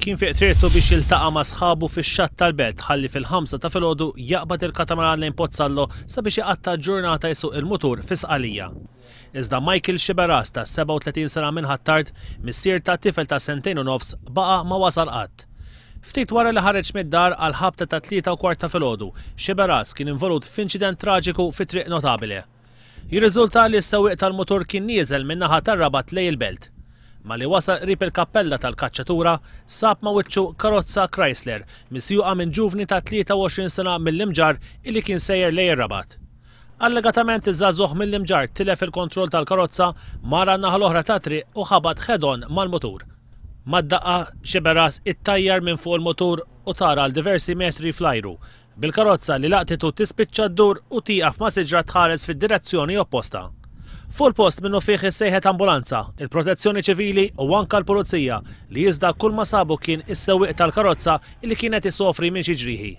kien fiq triqtu biex jiltaqa' ma' sħabu fix-xatt tal-belt ħalli fil-5 ta' filgħodu jaqbad il-katamaran lejn Pozzallo sabiex iqatta' ġurnata jsuq il-mutur fi Sqalija. Iżda Michael Xiberas ta' 37 sena minn Ħattart, missier ta' tifel ta' 2 u nofs baqa' ma wasal qatt. Ftit wara li ħareġ mid-dar għal ħabta ta' 3:15 ta' filgħodu, Xiberas kien involut f'inċident traġiku fi triq notabile. Jirriżulta li s-sewwieq tal-mutur kien nieżel min-naħa tar-Rabat lejn il-belt. Ma li wasal qrib il-kappella tal-kaċċatura sab ma' wiċċu karozza Chrysler misjuqa minn ġuvni ta' 23 sena mill-Imġar illi kien sejjer lejn ir-Rabat. Allegatament iż-żagħżugħ mill-Imġar tilef il-kontroll tal-karozza mara n-naħa l-oħra ta' triq u ħabat ħedon mal-mutur. Mad-daqqa Xiberas ittajjar minn fuq il-mutur u tara għal diversi metri fl-ajru bil-karozza li laqtitu tispiċċa ddur u tieqaf ma' siġra tħares fid-direzzjoni opposta. Fuq il-post minnu fih issejħet ambulanza, il-protezzjoni ċivili u anke l-pulizija li iżda kull ma sabu kien is-sewwieq tal-karozza li kienet isofri minn xi ġrieħi.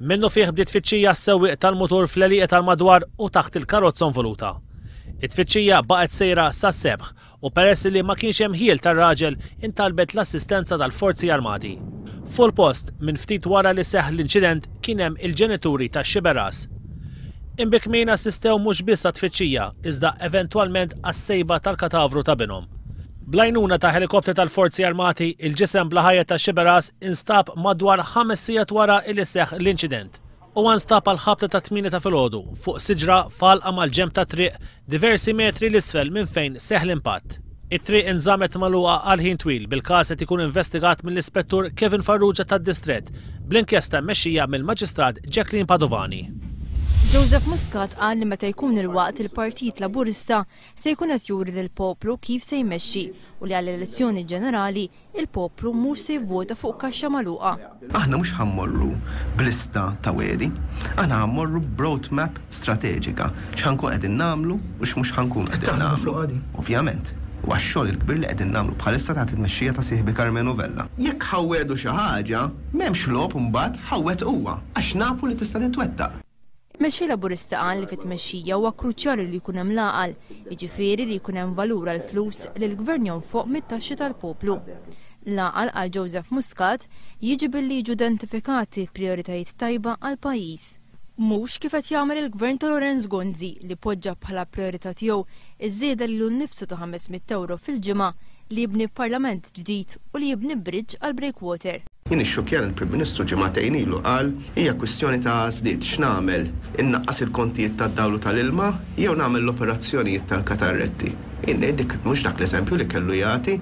Minnu fih bdiet tfittxija s-sewwieq tal-mutur fl-għelieq tal-madwar u taħt il-karozza involuta. It-tfittxija baqgħet sejra sas-sebħ u peress li ma kienx hemm ħiel tar-raġel intalbet l-assistenza tal-Forzi Armati. Fuq il-post minn ftit wara li seħħ l-inċident kien hemm il-ġenituri tax-Xiberas. Imbikmin assistew mhux biss għat-tfittxija, iżda eventwalment għas-sejba tal-katavru ta' binhom. Blajnuna ta' helikopter tal-Forzi Armati, il-ġisem bla ħajja ta' Xiberas instab madwar 5 sigħat wara li seħħ l-inċident. U nstab għal ħabta ta' 8 ta' filgħodu fuq siġra falqa mal-ġemp ta' triq diversi metri l-isfel minn fejn seħħ l-impatt. It-triq inżamet magħluqa għal ħin twil bil-każ qed ikun investigat mill-Ispettur Kevin Farrugia tad-Distrett bl-inkjesta mmexxija mill-Maġistrat Jacqueline Padovani. Joseph Muscat qal li meta jkun il-waqt il-Partit Laburista se jkun qed juri lill-poplu kif se jmexxi u li għall-elezzjoni ġenerali il-poplu mhux se jivvota fuq kaxxa magħluqa. Aħna mhux ħammorru b'lista ta' wedi, aħna ħammorru b'roadmap strateġika x'ħankun qegħdin nagħmlu u x'mhux ħankun qegħdin nagħmlu. Ovvjament. U għax-xogħol il-kbir li qegħdin nagħmlu bħalissa taħt it-tmexxija ta' Sieħbi Carmenu Vella. Jekk ħawwedu xi ħaġa, m'hemmx logħob imbagħad ħawwed huwa għax nafu li tista' titwettaq. Mexxi Laburista qal li fit-tmexxija huwa kruċjali li jkun hemm l-għaqal, jiġifieri li jkun hemm valur għall flus li l-Gvern jonfoq mit-taxxi tal-poplu. L-għaqal għal Joseph Muscat jiġi billi jiġu identifikati prijoritajiet tajba għall pajjiż. Mhux kif qed jagħmel il-Gvern ta' Lorenz Gonzi li poġġa bħala prijorità tiegħu iż-żieda lilu nnifsu ta' 500 euro fil-ġimgħa li jibni parlament ġdid u li jibni bridge għal breakwater. Jien ix-xokjan il-Prim Ministru ġimagħtejn ilu qal hija kwistjoni ta' żdied x'nagħmel innaqqas il-kontijiet tad-dawlu tal-ilma jew nagħmel l-operazzjonijiet tal-katarretti. Jien dik mhux dak l-eżempju li kellu jagħti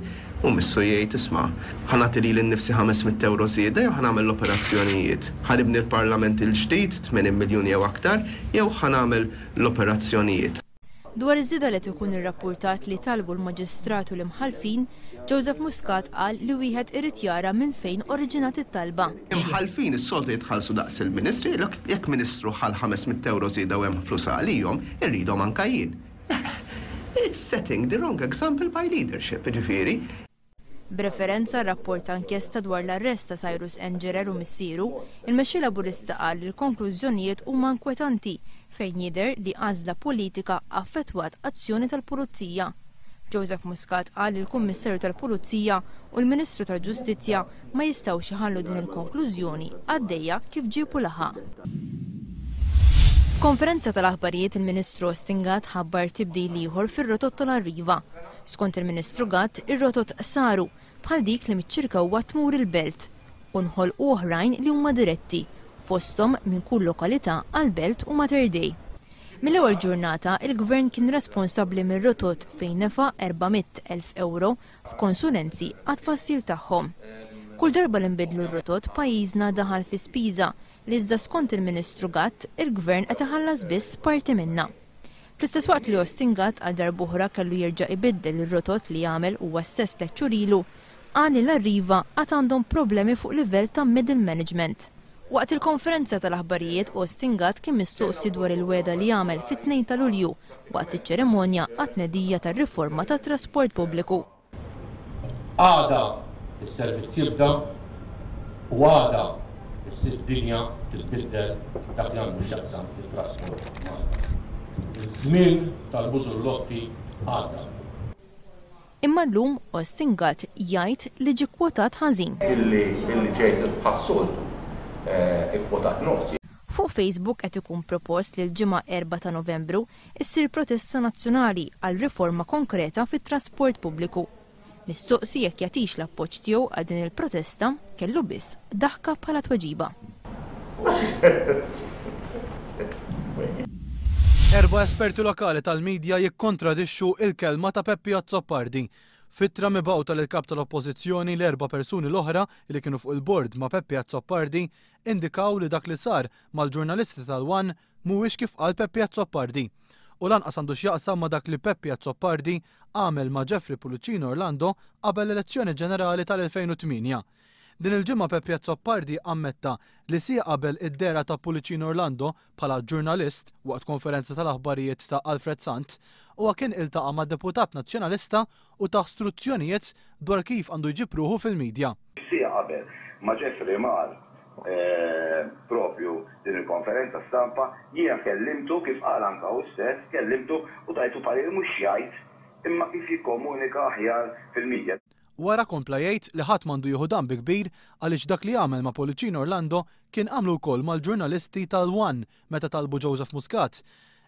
u missu jgħid isma' ħanagħti lili nnifsi 500 euro żieda jew ħanagħmel l-operazzjonijiet. Ħanibni l-Parlament il-ġdid 80 miljun jew aktar jew ħanagħmel l-operazzjonijiet. Dwar iż-żieda li tkun irrappurtat li talbu l-Maġistratu l-imħalfin, Joseph Muscat qal li wieħed irid jara minn fejn oriġinat it-talba. Imħalfin is-soltu jitħallsu daqs il-Ministri, jekk Ministru ħal 500 euro żieda u hemm flus għalihom, irridhom anke jien. It's setting the wrong example by leadership, ġifieri. B'referenza r-rapport ta' inkjesta dwar l-arrest ta' Cyrus Engerer u missieru, il-mexxi Laburista qal li l-konklużjonijiet huma inkwetanti fejn jidher li għażla politika affettwat azzjoni tal-Pulizija. Joseph Muscat qal li l-Kummissarju tal-Pulizija u l-Ministru tal-Ġustizzja ma jistgħux iħallu din il-konklużjoni għaddejja kif ġiepu laħaq. Konferenza tal-aħbarijiet il-Ministru Austin Gatt ħabbar tibdil ieħor fir-rotot tal-Arriva. Skont il-Ministru Gatt, ir-rotot saru bħal dik li miċċirkewwa tmur il-belt u nħolqu oħrajn li huma diretti fosthom minn kull lokalità għall-belt u Mater Dei. Mill-ewwel ġurnata, il-Gvern kien responsabbli mir-rotot fejn nefa' 400,000 euro f'konsulenzi għat-tfassil tagħhom. Kull darba li nbidlu r-rotot pajjiżna daħal fi spiża li iżda skont il-Ministru Gatt, il-Gvern qed iħallas biss parti minnha. Fl-istess waqt li Austin Gatt għal darb'oħra kellu jerġa' ibiddel ir-rotot li jagħmel huwa stess leċċurilu, qal li l-Arriva għad għandhom problemi fuq livell ta' middle management. Waqt il-konferenza tal-aħbarijiet, Austin Gatt kien mistoqsi dwar il-weda li jagħmel fit-2 ta' Lulju waqt iċ-ċeremonja għat-tnedija tar-riforma tat-trasport pubbliku. Għada is-servizz jibda u għada is-dinja titbiddel dak li għandu x'jaqsam it-trasport. Iż-żmien tal-bużullotti għadda. Imma llum Ostingat jgħid li ġie kkwotat ħażin. Illi ġejt il-ħassult ikkwotat nofsi. Fuq Facebook qed ikun propost li l-ġimgħa 4 ta' Novembru issir protesta nazzjonali għal riforma konkreta fit-trasport pubbliku. Mistoqsi jekk jagħtix l-appoġġ tiegħu għal din il-protesta kellu biss daħka bħala tweġiba. 4 esperti lokali tal-medja jikkontradixxu il-kelma ta' Peppi Azzopardi. Fittra mibgħuta lil kap tal-Oppożizzjoni l-4 persuni l-oħra li kienu fuq il-bord ma' Peppi Azzopardi indikaw li dak li sar mal-ġurnalisti tal-One mhuwiex kif qal Peppi Azzopardi. U lanqas għandu x'jaqsam ma' dak li Peppi Azzopardi għamel ma' Jeffrey Pullicino Orlando qabel l-elezzjoni ġenerali tal-2008. Din il-ġimgħa Peppi Azzopardi ammetta li sija qabel id-dera ta' Pullicino Orlando bħala ġurnalist waqt konferenza tal-aħbarijiet ta' Alfred Sant huwa kien iltaqa' ma' deputat nazzjonalista u ta' istruzzjonijiet dwar kif għandu jġibruħu fil-medja. Sija qabel ma' Jeffrey mar propju din il-konferenza stampa jiena kellimtu kif qal anke hu stess, kellimtu u tajtu parir mhux jgħid imma kif jikkomunika aħjar fil-medja. Wara kompla jgħid li ħadd m'għandu jieħu dambi kbir għaliex dak li għamel ma' Pullicino Orlando kien għamlu wkoll mal-ġurnalisti tal-One meta talbu Joseph Muscat.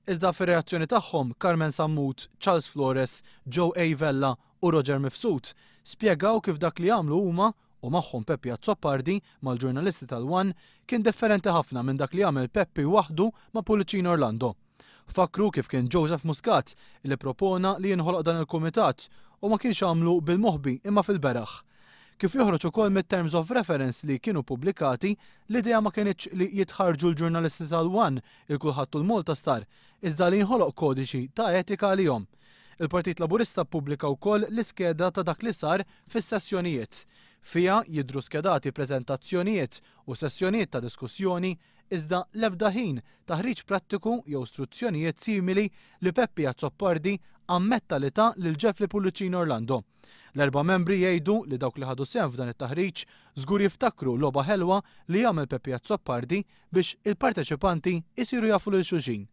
Iżda fir-reazzjoni tagħhom Carmen Sammut, Charles Flores, Joe Avella u Roger Mifsud spjegaw kif dak li għamlu huma u magħhom Peppi Azzopardi mal-ġurnalisti tal-One kien differenti ħafna minn dak li għamel Peppi waħdu ma' Pullicino Orlando. Fakru kif kien Joseph Muscat li propona li jinħoloq dan il-kumitat u ma kienx għamlu bil-moħbi imma fil-beraħ. Kif joħroġ ukoll mit-terms of reference li kienu pubblikati, l-idea ma kienx li jitħarġu l-ġurnalisti tal-One il-kulħadd l-Malta Star, iżda li jinħoloq kodiċi ta' etika għalihom. Il-Partit Laburista ppubblika wkoll l-iskeda ta' dak li sar fis-sessjonijiet. Fija jidhru skedati preżentazzjonijiet u sessjonijiet ta' diskussjoni iżda l-ebda ħin taħriġ prattiku jew istruzzjonijiet simili li Peppi Azzopardi ammetta li ta' lil Jeffrey Pullicino Orlando. L4 membri jgħidu li dawk li ħadu sehem f'dan it-taħriġ żgur jiftakru logħba ħelwa li jagħmel Peppi Azzopardi biex il-parteċipanti isiru jafu lil xulxin.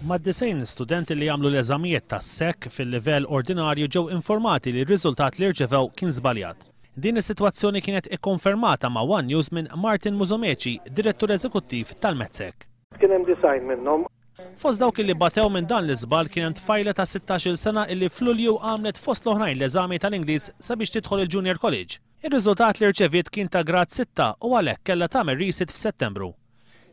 Mad-90 studenti li jagħmlu l-eżamijiet tas-sekk fil-livell ordinarju ġew informati li r-riżultat li rċevew kien żbaljat. Din is-sitwazzjoni kienet ikkonfermata ma' One News minn Martin Musumeci, direttur eżekuttiv tal-Metzek. Kien hemm design minnhom. Fost dawk li batew minn dan l-iżbal kienet tfajla ta' 16-il sena illi f'Lulju għamlet fost l-oħrajn l-eżami tal-Ingliż sabiex tidħol il-Junior College. Ir-riżultat li rċeviet kien ta' grad 6 u għalhekk kellha tagħmel resit f'Settembru.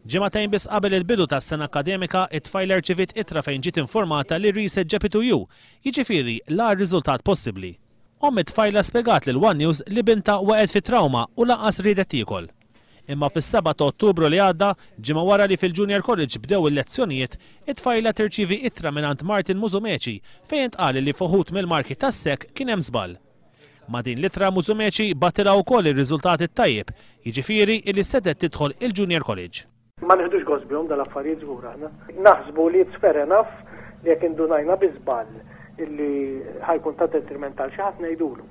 Ġimagħtejn biss qabel il-bidu tas-sena akademika, it-tfajla rċeviet ittra fejn ġiet informata li reset ġepitu ju, jiġifieri l-agħar riżultat possibbli. It-tfajla spjegat lil One News li binta waqgħet fi trauma u lanqas ridet tiekol. Imma fis-7 ta' Ottubru li għadda, ġimgħa wara li fil-Junior College bdew il-lezzjonijiet, it-tfajla tirċievi ittra mingħand Martin Musumeci fejn intqal li fuħut mill-marki tas-sekk kien hemm żball. Ma' din l-ittra Musumeci battilha wkoll ir-riżultati tajjeb, jiġifieri li sedet tidħol il-Junior College. Ma nieħdux gost bihom dal-affarijiet żgur aħna. Naħsbu li it's fair enough li jekk indunajna bi żball illi ħajkun ta' detrimental xi ħadd ngħidulu.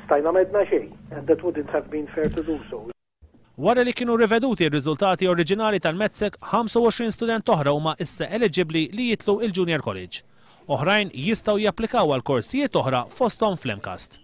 Stajna m'għedna xejn, and that wouldn't have been fair to do so. Wara li kienu riveduti r-riżultati oriġinali tal-Metzek, 25 student oħra huma issa eligibbli li jitlu il-Junior College. Oħrajn jistgħu japplikaw għal korsijiet oħra fosthom fl-Emcast.